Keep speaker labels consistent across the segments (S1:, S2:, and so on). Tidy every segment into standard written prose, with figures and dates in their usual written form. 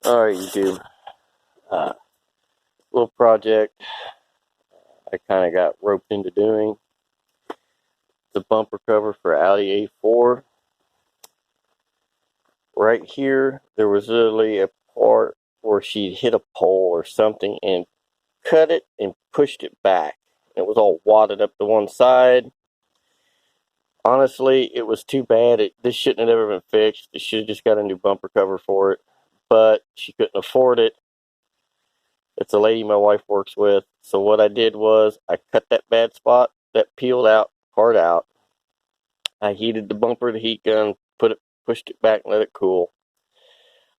S1: Alright, YouTube. Little project I kind of got roped into doing. The bumper cover for Audi A4. Right here, there was literally a part where she hit a pole or something and cut it and pushed it back. It was all wadded up to one side. Honestly, it was too bad. This shouldn't have ever been fixed. They should have just got a new bumper cover for it. But she couldn't afford it. It's a lady my wife works with. So what I did was I cut that bad spot, that peeled out part out. I heated the bumper, the heat gun, pushed it back and let it cool.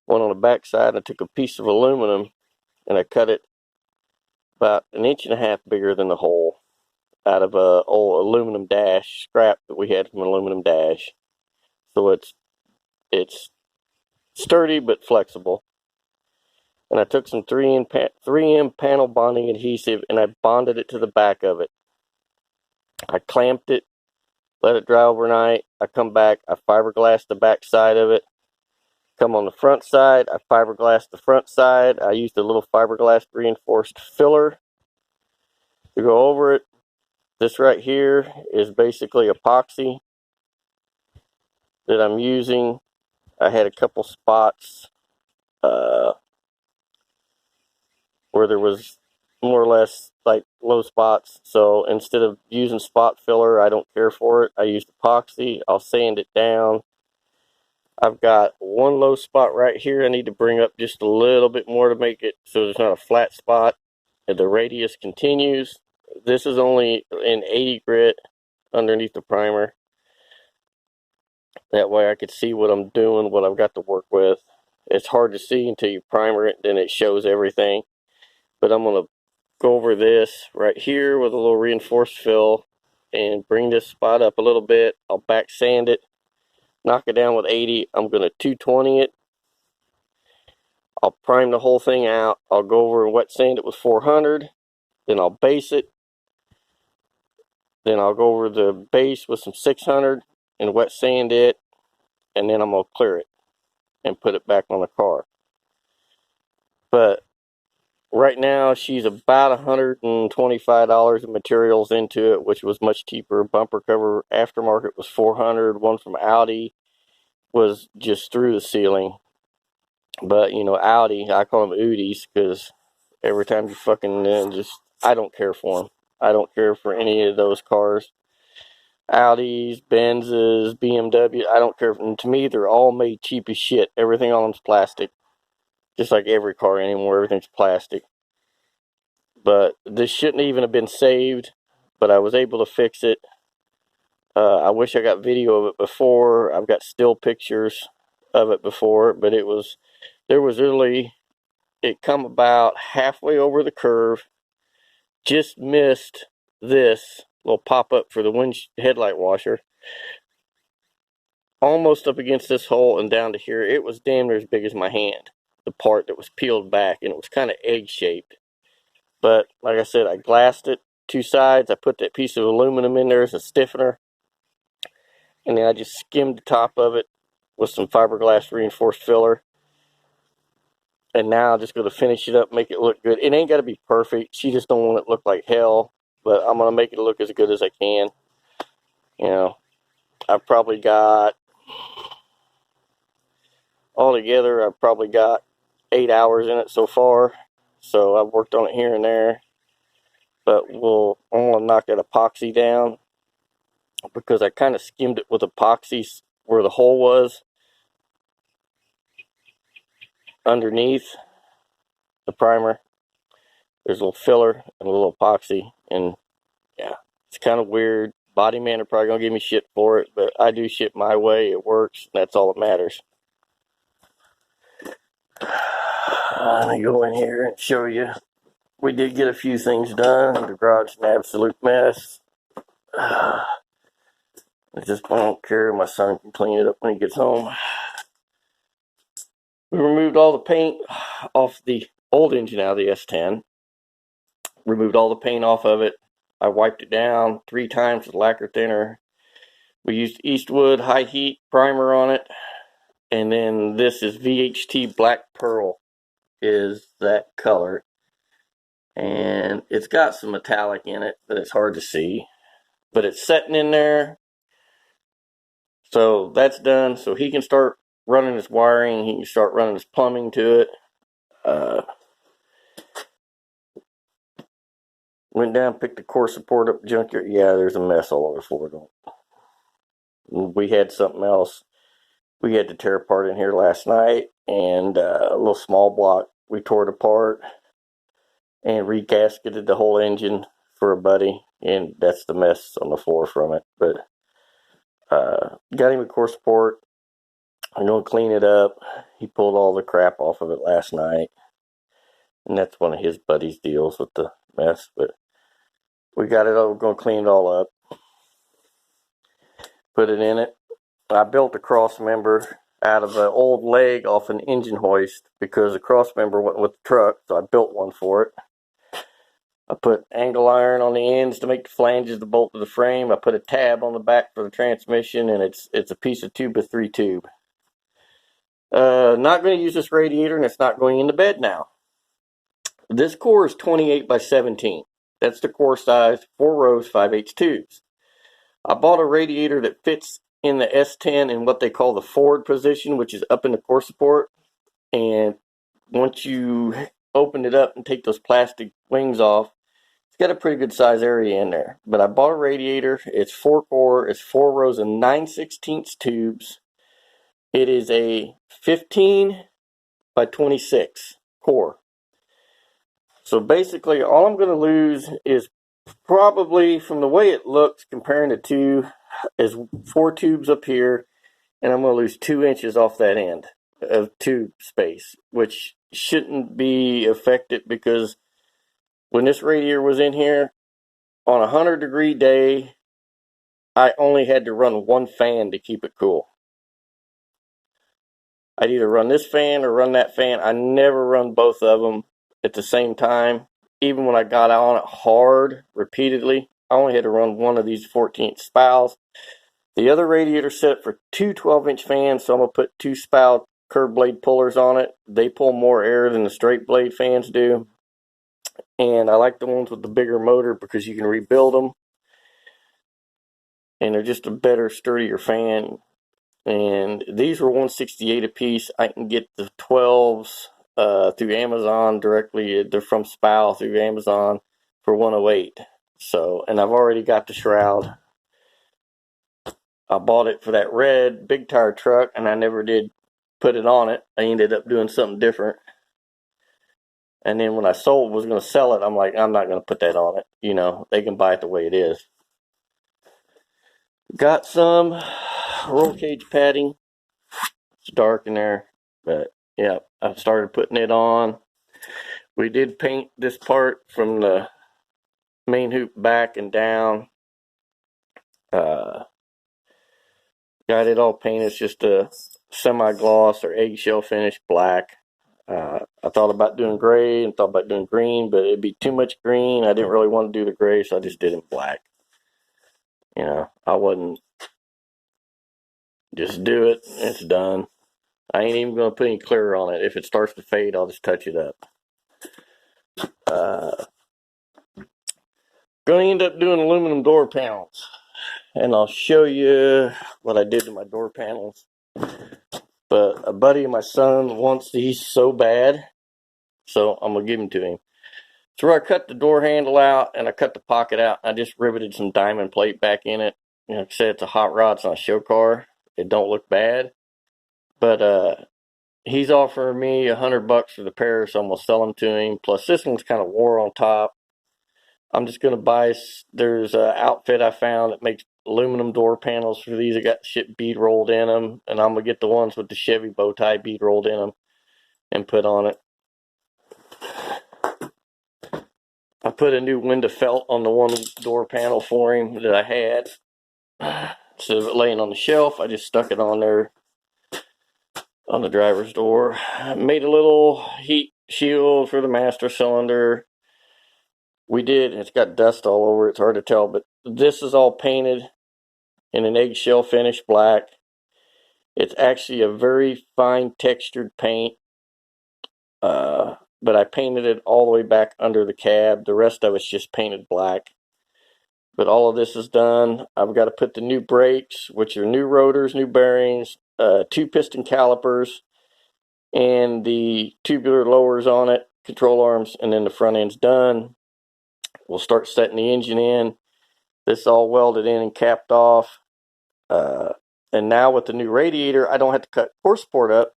S1: Went on the back side, I took a piece of aluminum and I cut it about 1.5 inches bigger than the hole out of a old aluminum dash scrap that we had from an aluminum dash. So it's sturdy but flexible. And I took some 3M panel bonding adhesive and I bonded it to the back of it. I clamped it, let it dry overnight. I come back, I fiberglassed the back side of it. Come on the front side, I fiberglassed the front side. I used a little fiberglass reinforced filler to go over it. This right here is basically epoxy that I'm using. I had a couple spots where there was more or less like low spots. So instead of using spot filler, I don't care for it. I used epoxy. I'll sand it down. I've got one low spot right here. I need to bring up just a little bit more to make it so there's not a flat spot. And the radius continues. This is only in 80 grit underneath the primer. That way I could see what I'm doing, what I've got to work with. It's hard to see until you primer it, then it shows everything. But I'm going to go over this right here with a little reinforced fill and bring this spot up a little bit. I'll back sand it, knock it down with 80. I'm going to 220 it. I'll prime the whole thing out. I'll go over and wet sand it with 400. Then I'll base it. Then I'll go over the base with some 600 and wet sand it. And then I'm going to clear it and put it back on the car. But right now she's about $125 of materials into it, which was much cheaper. Bumper cover aftermarket was $400. One from Audi was just through the ceiling. But you know, Audi, I call them Udis because every time you fucking I don't care for them. I don't care for any of those cars. Audis, Benzes, BMW, I don't care. And to me, they're all made cheap as shit. Everything on them's plastic. Just like every car anymore, everything's plastic. But this shouldn't even have been saved, but I was able to fix it. I wish I got video of it before. I've got still pictures of it before, but it was literally, it come about halfway over the curve, just missed this little pop-up for the headlight washer, almost up against this hole and down to here. It was damn near as big as my hand, the part that was peeled back, and it was kind of egg-shaped. But like I said, I glassed it two sides. I put that piece of aluminum in there as a stiffener, and then I just skimmed the top of it with some fiberglass reinforced filler. And now I'm just going to finish it up, make it look good. It ain't got to be perfect. She just don't want it to look like hell, but I'm going to make it look as good as I can. You know, I've probably got, altogether, I've probably got 8 hours in it so far. So I've worked on it here and there. But I'm going to knock that epoxy down because I kind of skimmed it with epoxy where the hole was underneath the primer. There's a little filler and a little epoxy, and yeah, it's kind of weird. Body man are probably gonna give me shit for it, but I do shit my way. It works. That's all that matters. Let me go in here and show you. We did get a few things done. The garage is an absolute mess. I don't care. My son can clean it up when he gets home. We removed all the paint off the old engine out of the S10. Removed all the paint off of it. I wiped it down 3 times with lacquer thinner. We used Eastwood high heat primer on it. And then this is VHT Black Pearl. is that color. And it's got some metallic in it, but it's hard to see. But it's setting in there. So that's done. So he can start running his wiring. He can start running his plumbing to it. Went down, picked the core support up junkyard. Yeah, there's a mess all over the floor. We had something else we had to tear apart in here last night, and a little small block. We tore it apart and regasketed the whole engine for a buddy, and that's the mess on the floor from it. But got him a core support. I'm going to clean it up. He pulled all the crap off of it last night, and that's one of his buddies' deals with the mess. But we got it all. We're going to clean it all up, put it in it. I built a cross member out of an old leg off an engine hoist because the cross member went with the truck, so I built one for it. I put angle iron on the ends to make the flanges to bolt to the frame. I put a tab on the back for the transmission, and it's a piece of 2x3 tube. Not going to use this radiator, and it's not going in the bed now. This core is 28 by 17. That's the core size, 4 rows, 5/8 tubes. I bought a radiator that fits in the S10 in what they call the forward position, which is up in the core support. And once you open it up and take those plastic wings off, it's got a pretty good size area in there. But I bought a radiator. It's 4 core. It's 4 rows of 9/16 tubes. It is a 15 by 26 core. So basically, all I'm going to lose is probably, from the way it looks, comparing the two, is 4 tubes up here, and I'm going to lose 2 inches off that end of tube space, which shouldn't be affected because when this radiator was in here, on a 100-degree day, I only had to run one fan to keep it cool. I'd either run this fan or run that fan. I never run both of them at the same time. Even when I got on it hard repeatedly, I only had to run one of these 14-inch spouts. The other radiator set for 2 12-inch fans, so I'm going to put 2 spout curved blade pullers on it. They pull more air than the straight blade fans do. And I like the ones with the bigger motor because you can rebuild them. And they're just a better, sturdier fan. And these were $168 a piece. I can get the 12s through Amazon directly. They're from Spal through Amazon for $108. So, and I've already got the shroud. I bought it for that red big tire truck, and I never did put it on it. I ended up doing something different. And then when I was going to sell it, I'm like, I'm not going to put that on it. You know, they can buy it the way it is. Got some roll cage padding. It's dark in there, but yeah, I started putting it on. We did paint this part from the main hoop back and down. Got it all painted. It's just a semi-gloss or eggshell finish black. I thought about doing gray and thought about doing green, but it'd be too much green. I didn't really want to do the gray, so I just did it in black. You know, I wouldn't just do it. It's done. I ain't even going to put any clear on it. If it starts to fade, I'll just touch it up. Going to end up doing aluminum door panels. And I'll show you what I did to my door panels. But a buddy of my son wants these so bad, so I'm going to give them to him. So I cut the door handle out and I cut the pocket out. I just riveted some diamond plate back in it. You know, like I said, it's a hot rod. It's not a show car. It don't look bad. But he's offering me $100 for the pair, so I'm going to sell them to him. Plus this one's kind of wore on top. I'm just going to buy, there's an outfit I found that makes aluminum door panels for these. I got shit bead rolled in them, and I'm going to get the ones with the Chevy bow tie bead rolled in them and put on it. I put a new window felt on the one door panel for him that I had. Instead of it laying on the shelf, I just stuck it on there on the driver's door. I made a little heat shield for the master cylinder. It's got dust all over it. It's hard to tell, but this is all painted in an eggshell finish black. It's actually a very fine textured paint. But I painted it all the way back under the cab. The rest of it's just painted black. But all of this is done. I've got to put the new brakes, which are new rotors, new bearings, 2 piston calipers, and the tubular lowers on it, control arms, and then the front end's done. We'll start setting the engine in. This is all welded in and capped off. And now with the new radiator, I don't have to cut core support up.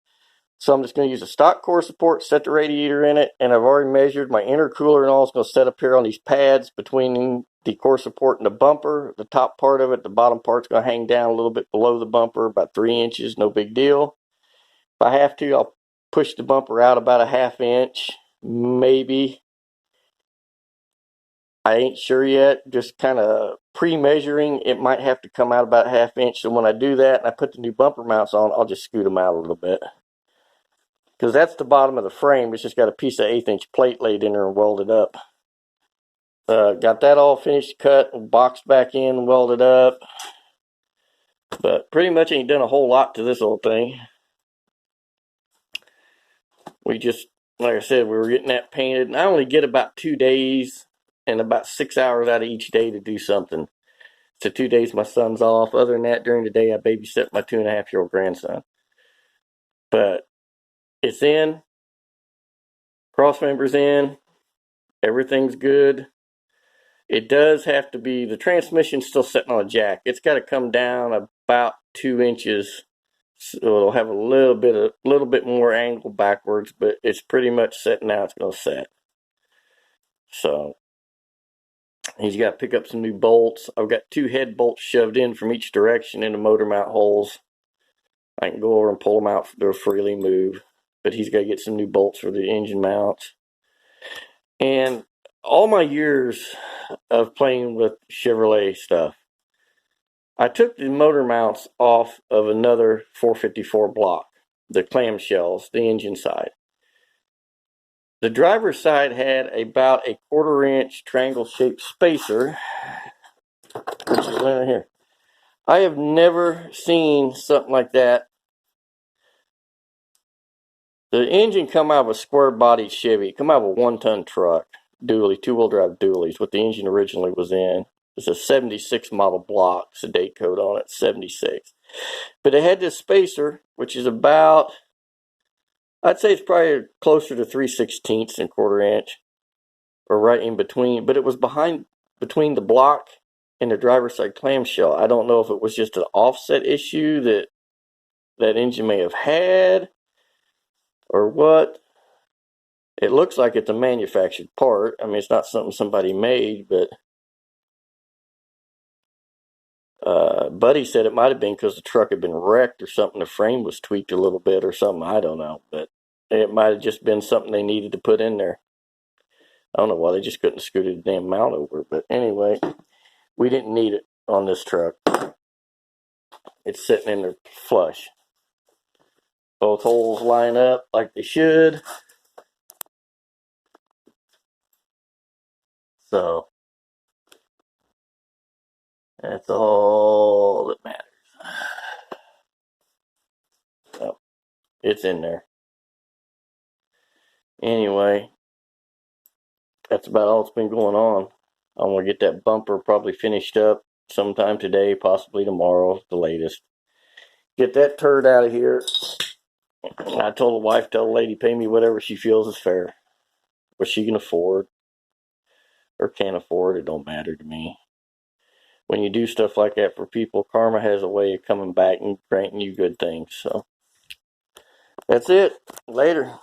S1: So I'm just going to use a stock core support, set the radiator in it, and I've already measured my intercooler and all. It's going to set up here on these pads between the core support and the bumper. The top part of it, the bottom part's going to hang down a little bit below the bumper, about 3 inches, no big deal. If I have to, I'll push the bumper out about a 1/2 inch, maybe. I ain't sure yet, just kind of pre-measuring. It might have to come out about a 1/2 inch. So when I do that and I put the new bumper mounts on, I'll just scoot them out a little bit. Because that's the bottom of the frame. It's just got a piece of 1/8 inch plate laid in there and welded up. Got that all finished, cut, boxed back in, welded up. But pretty much ain't done a whole lot to this old thing. We just, like I said, we were getting that painted. And I only get about 2 days and about 6 hours out of each day to do something. So 2 days my son's off. Other than that, during the day, I babysit my 2.5-year-old grandson. But it's in. Cross member's in. Everything's good. It does have to be, the transmission's still sitting on a jack. It's got to come down about 2 inches. So it'll have a little bit more angle backwards, but it's pretty much set now. It's going to set. So he's got to pick up some new bolts. I've got 2 head bolts shoved in from each direction in the motor mount holes. I can go over and pull them out. They'll freely move. But he's got to get some new bolts for the engine mounts. And all my years of playing with Chevrolet stuff, I took the motor mounts off of another 454 block, the clamshells, the engine side. The driver's side had about a 1/4 inch triangle shaped spacer, which is right here. I have never seen something like that. The engine come out of a square bodied Chevy, come out of a 1-ton truck, dually, 2-wheel drive dualies, what the engine originally was in. It's a 76 model block, it's a date code on it, 76. But it had this spacer, which is about, I'd say it's probably closer to 3/16 and 1/4 inch, or right in between. But it was between the block and the driver's side clamshell. I don't know if it was just an offset issue that that engine may have had, or what. It looks like it's a manufactured part. I mean, it's not something somebody made, but Buddy said it might have been because the truck had been wrecked or something. The frame was tweaked a little bit or something. I don't know, but it might have just been something they needed to put in there. I don't know why they just couldn't scoot the damn mount over. But anyway, we didn't need it on this truck. It's sitting in there flush. Both holes line up like they should. So that's all that matters. So, it's in there. Anyway, that's about all that's been going on. I'm going to get that bumper probably finished up sometime today, possibly tomorrow, the latest. Get that turd out of here. I told the wife, tell the lady, pay me whatever she feels is fair. What she can afford or can't afford, it don't matter to me. When you do stuff like that for people, karma has a way of coming back and granting you good things. So that's it. Later.